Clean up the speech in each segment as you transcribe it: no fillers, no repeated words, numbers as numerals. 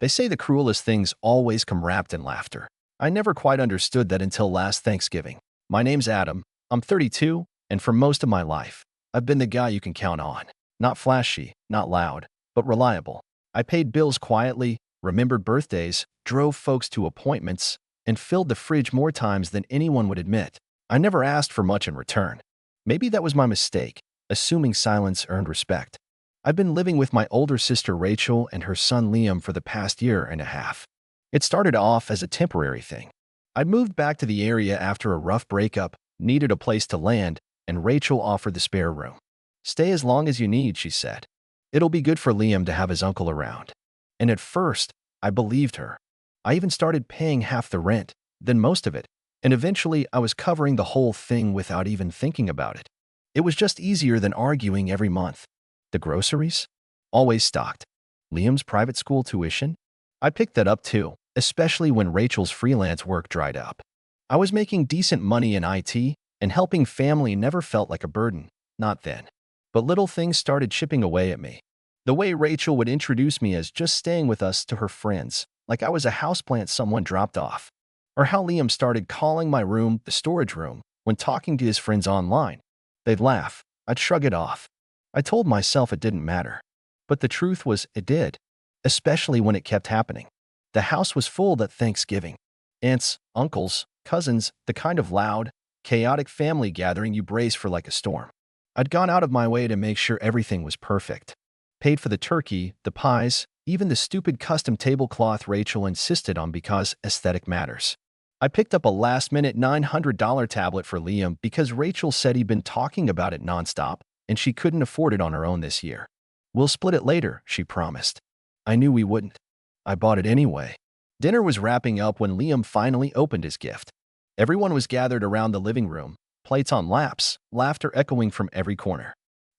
They say the cruelest things always come wrapped in laughter. I never quite understood that until last Thanksgiving. My name's Adam. I'm 32, and for most of my life, I've been the guy you can count on. Not flashy, not loud, but reliable. I paid bills quietly, remembered birthdays, drove folks to appointments, and filled the fridge more times than anyone would admit. I never asked for much in return. Maybe that was my mistake, assuming silence earned respect. I've been living with my older sister Rachel and her son Liam for the past year and a half. It started off as a temporary thing. I'd moved back to the area after a rough breakup, needed a place to land, and Rachel offered the spare room. "Stay as long as you need," she said. "It'll be good for Liam to have his uncle around." And at first, I believed her. I even started paying half the rent, then most of it, and eventually I was covering the whole thing without even thinking about it. It was just easier than arguing every month. The groceries? Always stocked. Liam's private school tuition? I picked that up too, especially when Rachel's freelance work dried up. I was making decent money in IT, and helping family never felt like a burden, not then. But little things started chipping away at me. The way Rachel would introduce me as just staying with us to her friends, like I was a houseplant someone dropped off. Or how Liam started calling my room the storage room when talking to his friends online. They'd laugh. I'd shrug it off. I told myself it didn't matter. But the truth was it did, especially when it kept happening. The house was full that Thanksgiving. Aunts, uncles, cousins, the kind of loud, chaotic family gathering you brace for like a storm. I'd gone out of my way to make sure everything was perfect. Paid for the turkey, the pies, even the stupid custom tablecloth Rachel insisted on because aesthetic matters. I picked up a last-minute $900 tablet for Liam because Rachel said he'd been talking about it nonstop, and she couldn't afford it on her own this year. "We'll split it later," she promised. I knew we wouldn't. I bought it anyway. Dinner was wrapping up when Liam finally opened his gift. Everyone was gathered around the living room, plates on laps, laughter echoing from every corner.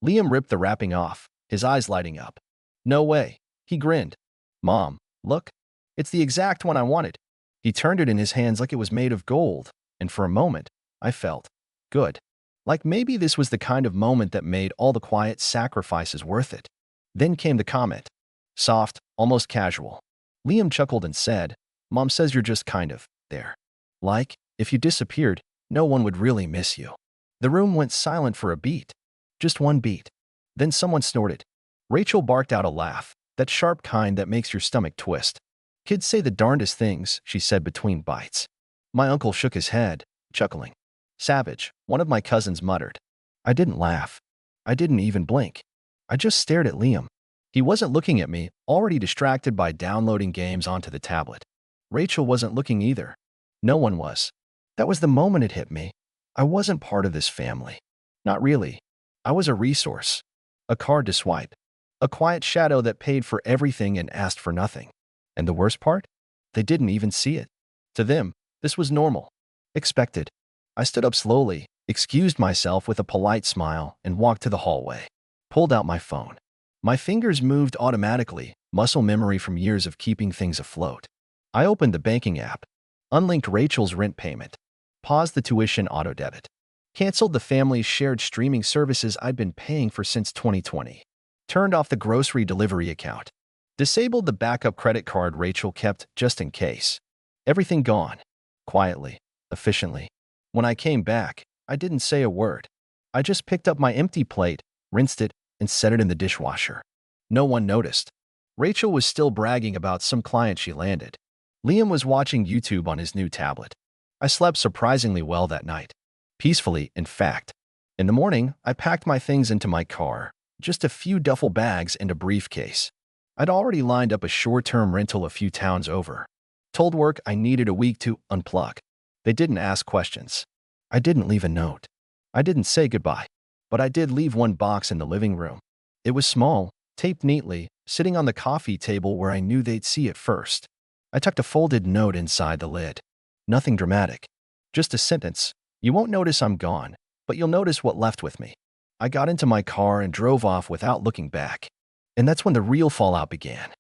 Liam ripped the wrapping off, his eyes lighting up. "No way." He grinned. "Mom, look. It's the exact one I wanted." He turned it in his hands like it was made of gold, and for a moment, I felt good. Like maybe this was the kind of moment that made all the quiet sacrifices worth it. Then came the comment. Soft, almost casual. Liam chuckled and said, "Mom says you're just kind of there. Like, if you disappeared, no one would really miss you." The room went silent for a beat. Just one beat. Then someone snorted. Rachel barked out a laugh, that sharp kind that makes your stomach twist. "Kids say the darndest things," she said between bites. My uncle shook his head, chuckling. "Savage," one of my cousins muttered. I didn't laugh. I didn't even blink. I just stared at Liam. He wasn't looking at me, already distracted by downloading games onto the tablet. Rachel wasn't looking either. No one was. That was the moment it hit me. I wasn't part of this family. Not really. I was a resource. A card to swipe. A quiet shadow that paid for everything and asked for nothing. And the worst part? They didn't even see it. To them, this was normal. Expected. I stood up slowly, excused myself with a polite smile, and walked to the hallway. Pulled out my phone. My fingers moved automatically, muscle memory from years of keeping things afloat. I opened the banking app, unlinked Rachel's rent payment, paused the tuition auto-debit, canceled the family's shared streaming services I'd been paying for since 2020, turned off the grocery delivery account, disabled the backup credit card Rachel kept just in case. Everything gone. Quietly, efficiently. When I came back, I didn't say a word. I just picked up my empty plate, rinsed it, and set it in the dishwasher. No one noticed. Rachel was still bragging about some client she landed. Liam was watching YouTube on his new tablet. I slept surprisingly well that night. Peacefully, in fact. In the morning, I packed my things into my car, just a few duffel bags and a briefcase. I'd already lined up a short-term rental a few towns over. Told work I needed a week to unplug. They didn't ask questions. I didn't leave a note. I didn't say goodbye. But I did leave one box in the living room. It was small, taped neatly, sitting on the coffee table where I knew they'd see it first. I tucked a folded note inside the lid. Nothing dramatic. Just a sentence. "You won't notice I'm gone, but you'll notice what left with me." I got into my car and drove off without looking back. And that's when the real fallout began.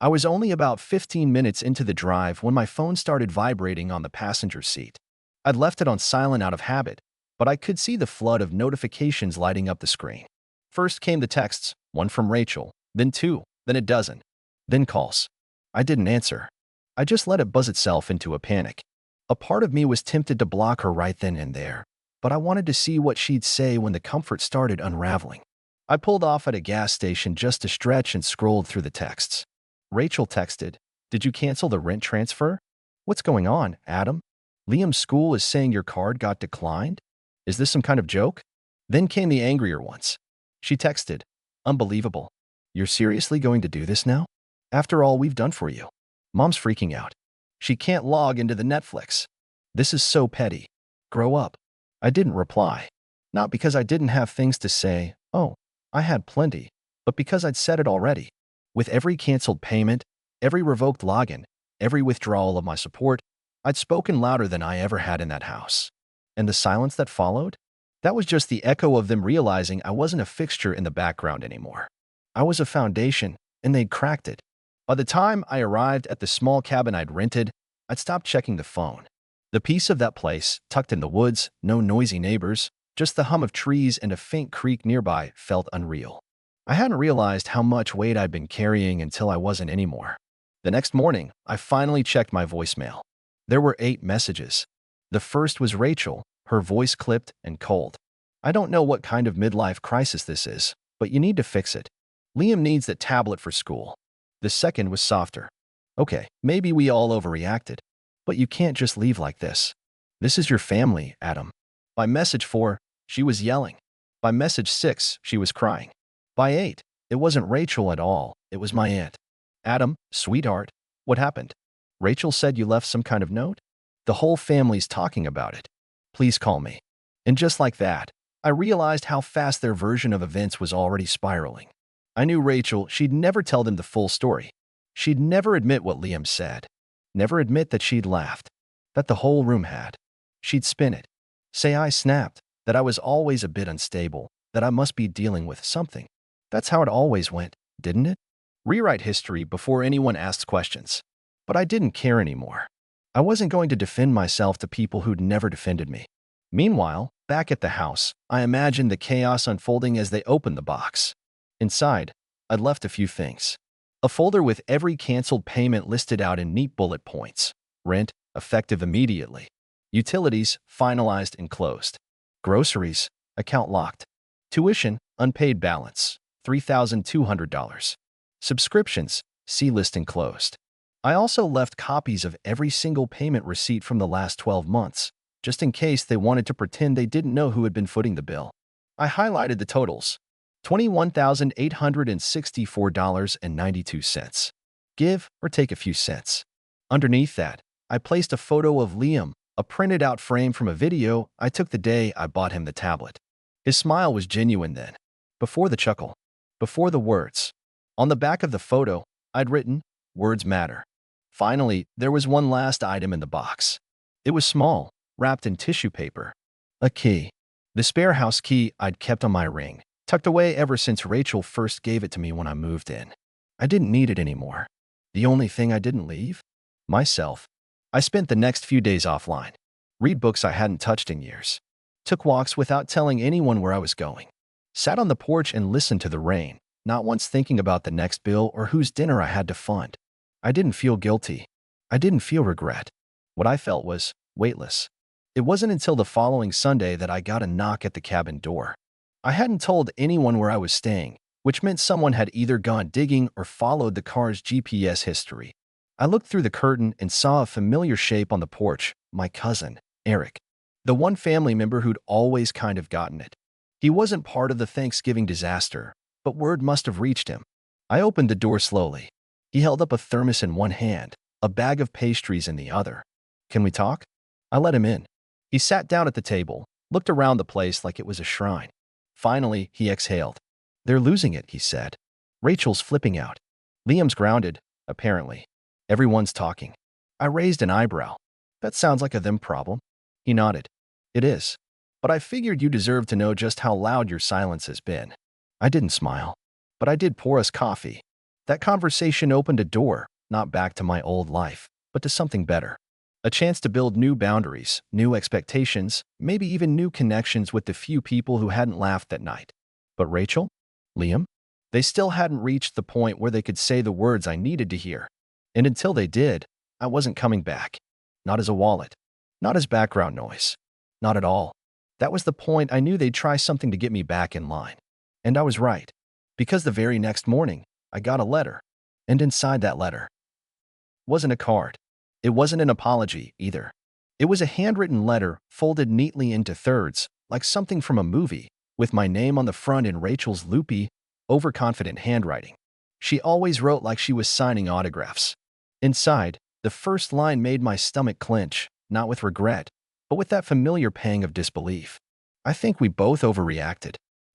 I was only about 15 minutes into the drive when my phone started vibrating on the passenger seat. I'd left it on silent out of habit, but I could see the flood of notifications lighting up the screen. First came the texts, one from Rachel, then two, then a dozen, then calls. I didn't answer. I just let it buzz itself into a panic. A part of me was tempted to block her right then and there, but I wanted to see what she'd say when the comfort started unraveling. I pulled off at a gas station just to stretch and scrolled through the texts. Rachel texted, "Did you cancel the rent transfer? What's going on, Adam? Liam's school is saying your card got declined? Is this some kind of joke?" Then came the angrier ones. She texted, "Unbelievable. You're seriously going to do this now? After all we've done for you." Mom's freaking out. She can't log into the Netflix. This is so petty. Grow up. I didn't reply. Not because I didn't have things to say. Oh, I had plenty. But because I'd said it already. With every canceled payment, every revoked login, every withdrawal of my support, I'd spoken louder than I ever had in that house. And the silence that followed? That was just the echo of them realizing I wasn't a fixture in the background anymore. I was a foundation, and they'd cracked it. By the time I arrived at the small cabin I'd rented, I'd stopped checking the phone. The peace of that place, tucked in the woods, no noisy neighbors, just the hum of trees and a faint creek nearby, felt unreal. I hadn't realized how much weight I'd been carrying until I wasn't anymore. The next morning, I finally checked my voicemail. There were 8 messages. The first was Rachel, her voice clipped and cold. "I don't know what kind of midlife crisis this is, but you need to fix it. Liam needs that tablet for school." The second was softer. "Okay, maybe we all overreacted, but you can't just leave like this. This is your family, Adam." By message 4, she was yelling. By message 6, she was crying. By 8, it wasn't Rachel at all, it was my aunt. "Adam, sweetheart, what happened? Rachel said you left some kind of note? The whole family's talking about it. Please call me." And just like that, I realized how fast their version of events was already spiraling. I knew Rachel, she'd never tell them the full story. She'd never admit what Liam said. Never admit that she'd laughed. That the whole room had. She'd spin it. Say I snapped. That I was always a bit unstable. That I must be dealing with something. That's how it always went, didn't it? Rewrite history before anyone asks questions. But I didn't care anymore. I wasn't going to defend myself to people who'd never defended me. Meanwhile, back at the house, I imagined the chaos unfolding as they opened the box. Inside, I'd left a few things. A folder with every canceled payment listed out in neat bullet points. Rent, effective immediately. Utilities, finalized and closed. Groceries, account locked. Tuition, unpaid balance, $3,200. Subscriptions, see list enclosed. I also left copies of every single payment receipt from the last 12 months, just in case they wanted to pretend they didn't know who had been footing the bill. I highlighted the totals. $21,864.92. Give or take a few cents. Underneath that, I placed a photo of Liam, a printed out frame from a video I took the day I bought him the tablet. His smile was genuine then, before the chuckle, before the words. On the back of the photo, I'd written, "Words matter." Finally, there was one last item in the box. It was small, wrapped in tissue paper. A key. The spare house key I'd kept on my ring, tucked away ever since Rachel first gave it to me when I moved in. I didn't need it anymore. The only thing I didn't leave? Myself. I spent the next few days offline. Read books I hadn't touched in years. Took walks without telling anyone where I was going. Sat on the porch and listened to the rain, not once thinking about the next bill or whose dinner I had to fund. I didn't feel guilty. I didn't feel regret. What I felt was weightless. It wasn't until the following Sunday that I got a knock at the cabin door. I hadn't told anyone where I was staying, which meant someone had either gone digging or followed the car's GPS history. I looked through the curtain and saw a familiar shape on the porch, my cousin, Eric. The one family member who'd always kind of gotten it. He wasn't part of the Thanksgiving disaster, but word must have reached him. I opened the door slowly. He held up a thermos in one hand, a bag of pastries in the other. "Can we talk?" I let him in. He sat down at the table, looked around the place like it was a shrine. Finally, he exhaled. "They're losing it," he said. "Rachel's flipping out. Liam's grounded, apparently. Everyone's talking." I raised an eyebrow. "That sounds like a them problem." He nodded. "It is. But I figured you deserved to know just how loud your silence has been." I didn't smile. But I did pour us coffee. That conversation opened a door, not back to my old life, but to something better. A chance to build new boundaries, new expectations, maybe even new connections with the few people who hadn't laughed that night. But Rachel? Liam? They still hadn't reached the point where they could say the words I needed to hear. And until they did, I wasn't coming back. Not as a wallet. Not as background noise. Not at all. That was the point. I knew they'd try something to get me back in line. And I was right. Because the very next morning, I got a letter. And inside that letter wasn't a card. It wasn't an apology either. It was a handwritten letter folded neatly into thirds, like something from a movie, with my name on the front in Rachel's loopy, overconfident handwriting. She always wrote like she was signing autographs. Inside, the first line made my stomach clench, not with regret, but with that familiar pang of disbelief. I think we both overreacted.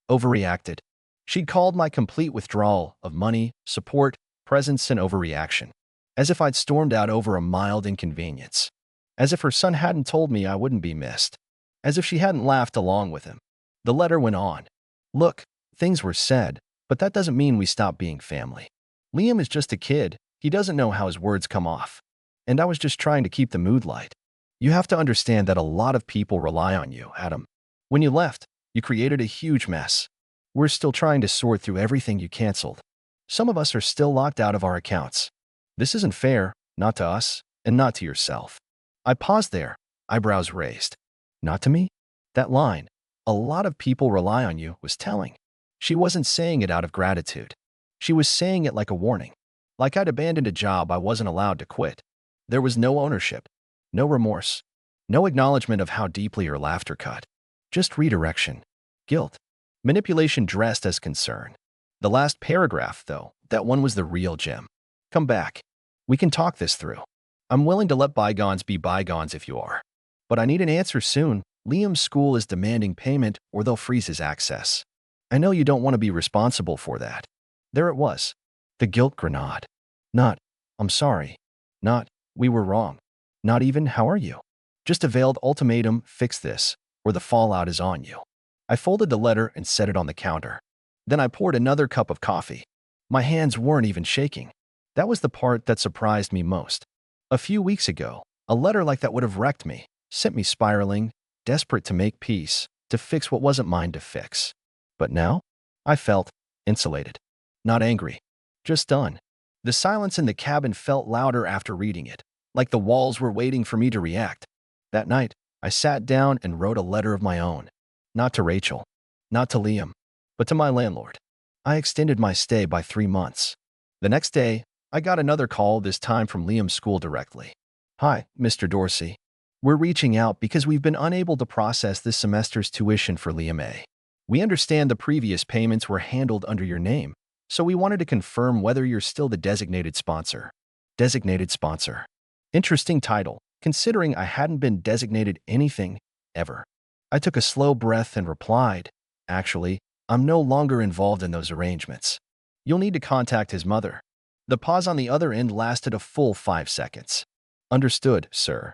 Overreacted. She'd called my complete withdrawal of money, support, presence, and overreaction. As if I'd stormed out over a mild inconvenience. As if her son hadn't told me I wouldn't be missed. As if she hadn't laughed along with him. The letter went on. Look, things were said, but that doesn't mean we stop being family. Liam is just a kid. He doesn't know how his words come off. And I was just trying to keep the mood light. You have to understand that a lot of people rely on you, Adam. When you left, you created a huge mess. We're still trying to sort through everything you canceled. Some of us are still locked out of our accounts. This isn't fair, not to us, and not to yourself. I paused there, eyebrows raised. Not to me? That line, a lot of people rely on you, was telling. She wasn't saying it out of gratitude. She was saying it like a warning. Like I'd abandoned a job I wasn't allowed to quit. There was no ownership, no remorse, no acknowledgement of how deeply her laughter cut. Just redirection, guilt, manipulation dressed as concern. The last paragraph, though, that one was the real gem. Come back. We can talk this through. I'm willing to let bygones be bygones if you are. But I need an answer soon. Liam's school is demanding payment or they'll freeze his access. I know you don't want to be responsible for that. There it was. The guilt grenade. Not, I'm sorry. Not, we were wrong. Not even, how are you? Just a veiled ultimatum, fix this, or the fallout is on you. I folded the letter and set it on the counter. Then I poured another cup of coffee. My hands weren't even shaking. That was the part that surprised me most. A few weeks ago, a letter like that would have wrecked me, sent me spiraling, desperate to make peace, to fix what wasn't mine to fix. But now, I felt insulated. Not angry. Just done. The silence in the cabin felt louder after reading it, like the walls were waiting for me to react. That night, I sat down and wrote a letter of my own. Not to Rachel, not to Liam, but to my landlord. I extended my stay by 3 months. The next day, I got another call, this time from Liam's school directly. Hi, Mr. Dorsey. We're reaching out because we've been unable to process this semester's tuition for Liam A. We understand the previous payments were handled under your name, so we wanted to confirm whether you're still the designated sponsor. Designated sponsor. Interesting title, considering I hadn't been designated anything, ever. I took a slow breath and replied, actually, I'm no longer involved in those arrangements. You'll need to contact his mother. The pause on the other end lasted a full 5 seconds. Understood, sir.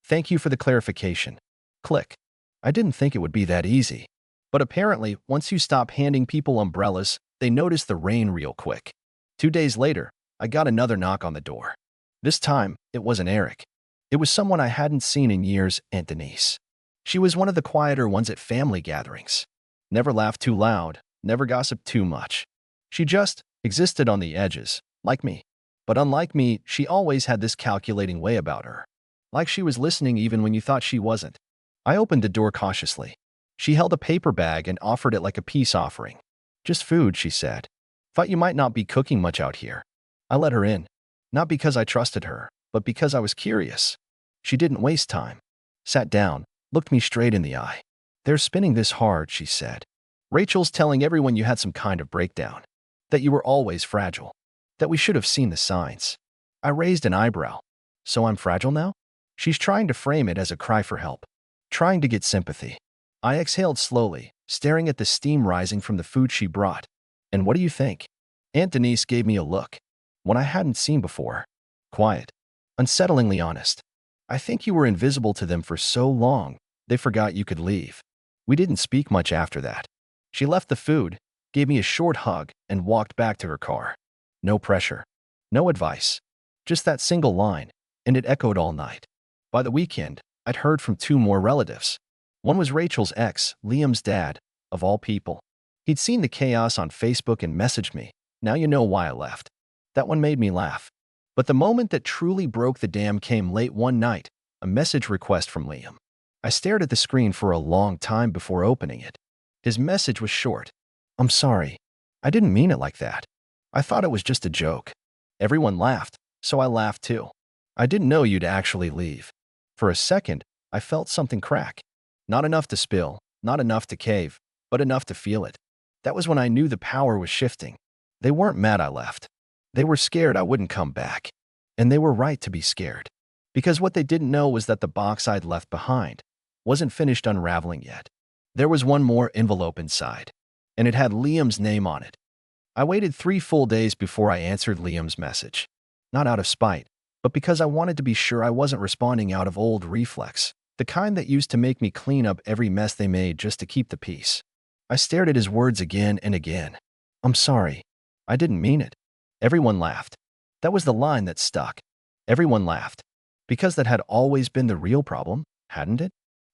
Thank you for the clarification. Click. I didn't think it would be that easy. But apparently, once you stop handing people umbrellas, they notice the rain real quick. 2 days later, I got another knock on the door. This time, it wasn't Eric. It was someone I hadn't seen in years, Aunt Denise. She was one of the quieter ones at family gatherings. Never laughed too loud, never gossiped too much. She just existed on the edges, like me. But unlike me, she always had this calculating way about her. Like she was listening even when you thought she wasn't. I opened the door cautiously. She held a paper bag and offered it like a peace offering. Just food, she said. Thought you might not be cooking much out here. I let her in. Not because I trusted her, but because I was curious. She didn't waste time. Sat down, looked me straight in the eye. They're spinning this hard, she said. Rachel's telling everyone you had some kind of breakdown. That you were always fragile. That we should have seen the signs. I raised an eyebrow. So I'm fragile now? She's trying to frame it as a cry for help. Trying to get sympathy. I exhaled slowly, staring at the steam rising from the food she brought. And what do you think? Aunt Denise gave me a look. One I hadn't seen before. Quiet. Unsettlingly honest. I think you were invisible to them for so long, they forgot you could leave. We didn't speak much after that. She left the food, gave me a short hug, and walked back to her car. No pressure. No advice. Just that single line, and it echoed all night. By the weekend, I'd heard from 2 more relatives. One was Rachel's ex, Liam's dad, of all people. He'd seen the chaos on Facebook and messaged me, now you know why I left. That one made me laugh. But the moment that truly broke the dam came late one night, a message request from Liam. I stared at the screen for a long time before opening it. His message was short. "I'm sorry. I didn't mean it like that. I thought it was just a joke." Everyone laughed, so I laughed too. "I didn't know you'd actually leave." For a second, I felt something crack. Not enough to spill, not enough to cave, but enough to feel it. That was when I knew the power was shifting. They weren't mad I left. They were scared I wouldn't come back. And they were right to be scared. Because what they didn't know was that the box I'd left behind wasn't finished unraveling yet. There was one more envelope inside, and it had Liam's name on it. I waited 3 full days before I answered Liam's message. Not out of spite, but because I wanted to be sure I wasn't responding out of old reflex, the kind that used to make me clean up every mess they made just to keep the peace. I stared at his words again and again. "I'm sorry. I didn't mean it." Everyone laughed. That was the line that stuck. Everyone laughed. Because that had always been the real problem, hadn't it?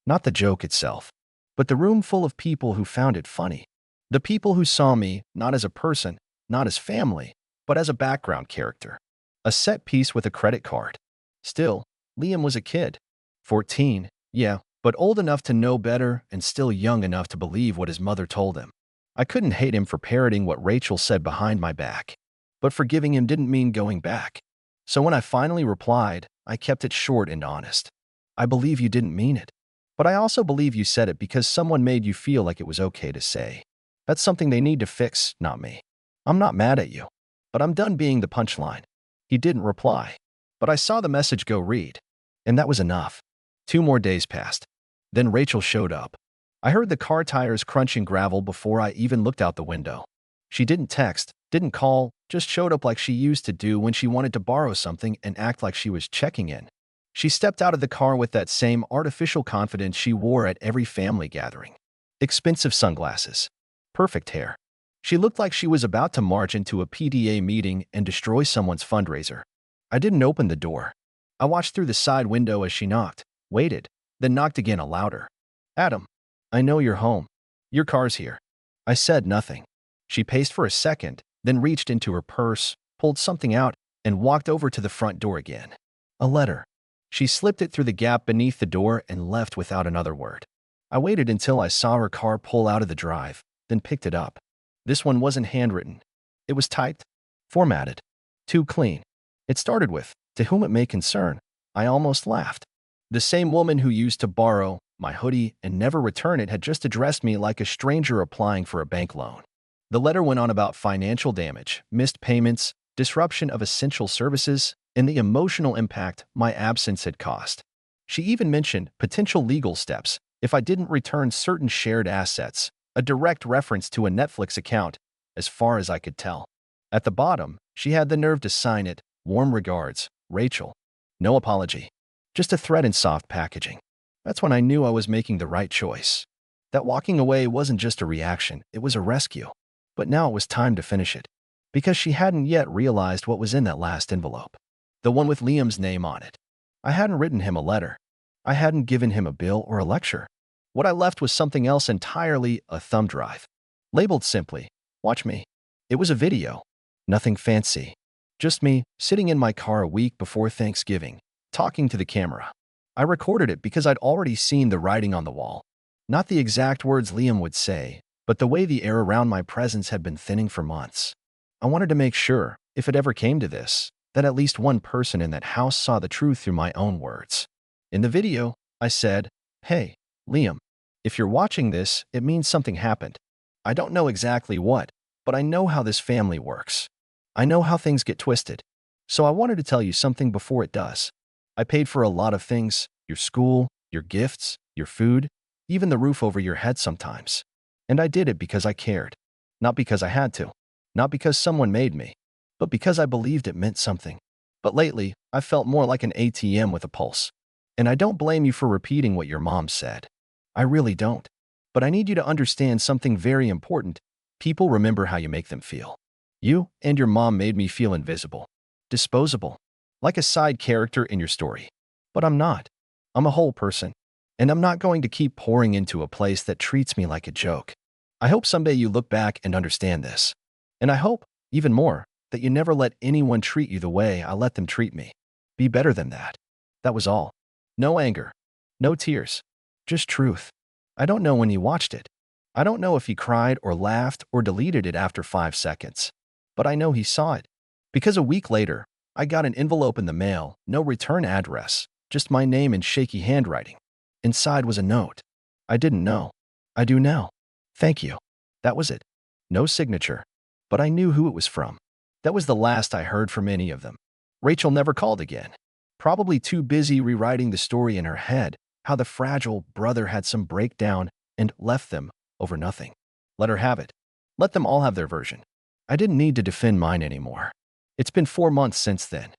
Not the joke itself, but the room full of people who found it funny. The people who saw me not as a person, not as family, but as a background character. A set piece with a credit card. Still, Liam was a kid. 14, yeah, but old enough to know better and still young enough to believe what his mother told him. I couldn't hate him for parroting what Rachel said behind my back. But forgiving him didn't mean going back. So when I finally replied, I kept it short and honest. "I believe you didn't mean it. But I also believe you said it because someone made you feel like it was okay to say. That's something they need to fix, not me. I'm not mad at you. But I'm done being the punchline." He didn't reply. But I saw the message go read. And that was enough. 2 more days passed. Then Rachel showed up. I heard the car tires crunching gravel before I even looked out the window. She didn't text, didn't call, just showed up like she used to do when she wanted to borrow something and act like she was checking in. She stepped out of the car with that same artificial confidence she wore at every family gathering. Expensive sunglasses. Perfect hair. She looked like she was about to march into a PTA meeting and destroy someone's fundraiser. I didn't open the door. I watched through the side window as she knocked, waited, then knocked again louder. "Adam, I know you're home. Your car's here." I said nothing. She paced for a second, then reached into her purse, pulled something out, and walked over to the front door again. A letter. She slipped it through the gap beneath the door and left without another word. I waited until I saw her car pull out of the drive, then picked it up. This one wasn't handwritten. It was typed, formatted, too clean. It started with, "To whom it may concern." I almost laughed. The same woman who used to borrow my hoodie and never return it had just addressed me like a stranger applying for a bank loan. The letter went on about financial damage, missed payments, disruption of essential services, and the emotional impact my absence had caused. She even mentioned potential legal steps if I didn't return certain shared assets, a direct reference to a Netflix account, as far as I could tell. At the bottom, she had the nerve to sign it, "Warm regards, Rachel." No apology. Just a threat in soft packaging. That's when I knew I was making the right choice. That walking away wasn't just a reaction, it was a rescue. But now it was time to finish it. Because she hadn't yet realized what was in that last envelope. The one with Liam's name on it. I hadn't written him a letter. I hadn't given him a bill or a lecture. What I left was something else entirely, a thumb drive. Labeled simply, "Watch me." It was a video. Nothing fancy. Just me, sitting in my car a week before Thanksgiving, talking to the camera. I recorded it because I'd already seen the writing on the wall. Not the exact words Liam would say, but the way the air around my presence had been thinning for months. I wanted to make sure, if it ever came to this, that at least one person in that house saw the truth through my own words. In the video, I said, "Hey, Liam, if you're watching this, it means something happened. I don't know exactly what, but I know how this family works. I know how things get twisted. So I wanted to tell you something before it does. I paid for a lot of things, your school, your gifts, your food, even the roof over your head sometimes. And I did it because I cared. Not because I had to. Not because someone made me. But because I believed it meant something. But lately, I've felt more like an ATM with a pulse. And I don't blame you for repeating what your mom said. I really don't. But I need you to understand something very important. People remember how you make them feel. You and your mom made me feel invisible. Disposable. Like a side character in your story. But I'm not. I'm a whole person. And I'm not going to keep pouring into a place that treats me like a joke. I hope someday you look back and understand this. And I hope, even more, that you never let anyone treat you the way I let them treat me. Be better than that. That was all. No anger. No tears. Just truth. I don't know when he watched it. I don't know if he cried or laughed or deleted it after 5 seconds. But I know he saw it. Because a week later, I got an envelope in the mail, no return address, just my name in shaky handwriting. Inside was a note. I didn't know. I do now. Thank you. That was it. No signature. But I knew who it was from. That was the last I heard from any of them. Rachel never called again. Probably too busy rewriting the story in her head, how the fragile brother had some breakdown and left them over nothing. Let her have it. Let them all have their version. I didn't need to defend mine anymore. It's been 4 months since then.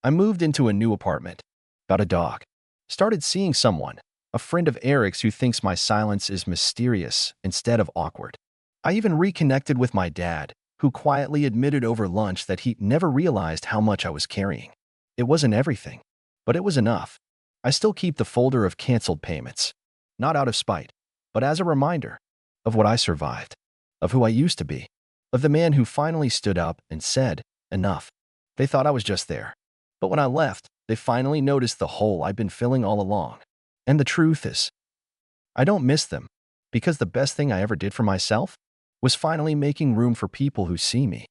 I moved into a new apartment. Got a dog. Started seeing someone, a friend of Eric's who thinks my silence is mysterious instead of awkward. I even reconnected with my dad, who quietly admitted over lunch that he never realized how much I was carrying. It wasn't everything, but it was enough. I still keep the folder of canceled payments, not out of spite, but as a reminder of what I survived, of who I used to be, of the man who finally stood up and said, enough. They thought I was just there. But when I left, they finally noticed the hole I'd been filling all along. And the truth is, I don't miss them, because the best thing I ever did for myself was finally making room for people who see me,